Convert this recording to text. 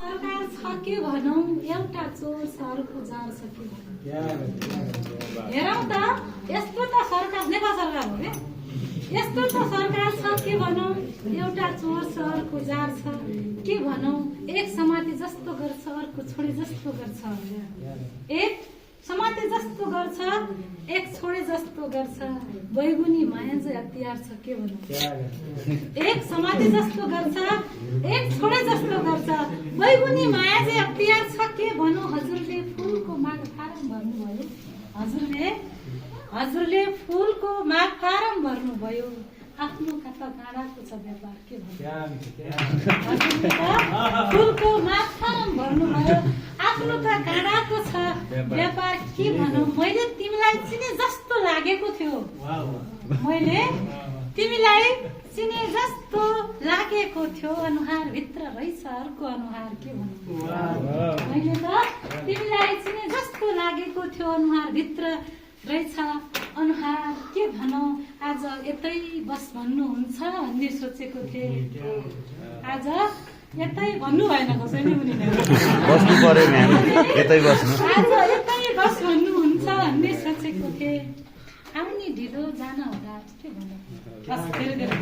सरकार छ के भनौँ, एउटा चोर सरको जार छ के भनौँ। हेरौँ त, यस्तो त सरकार नेपाल सरकार हो क्या, यस्तो त सरकार छ के भनौँ, एउटा चोर सरको जार छ के भनौँ। एक समाते जस्तो गर्छ, अर्को छोडे जस्तो गर्छ। एक समाते जस्तो गर्छ, एक छोडे जस्तो गर्छ। बैगुनी माया चाहिँ हतियार छ के भनौँ। एक समाते जस्तो गर्छ, एक छोडे जस्तो गर्छ। बैगुनी माया चाहिँ हतियार छ के भनौँ। हजुरले फुलको माग फारम भर्नुभयो, हजुरले फुलको माग फारम भर्नुभयो। आफ्नो कता गाडाको छ व्यापार के भनौँ। हजुरले त फुलको माग फारम भर्नुभयो, आफ्नो त गाडाको छ व्यापार के भनौँ। मैले तिमीलाई चिने जस्तो लागेको थियो, मैले तिमीलाई चिने जस्तो लागेको थियो। अनुहार भित्र रहेछ अर्को अनुहार के भनौँ। मैले त तिमीलाई चिने जस्तो लागेको थियो, अनुहार भित्र रहेछ अनुहार के भनौँ। आज यतै बस भन्नुहुन्छ भन्ने सोचेको थिएँ, आज यतै भन्नु भएन कसैले पनि। बस्नु पर्यो म्याम, यतै बस्नु। आज यतै बस भन्नुहुन्छ भन्ने सोचेको थिएँ। आउने ढिलो जान होला के भनौँ। बस धेरै धेरै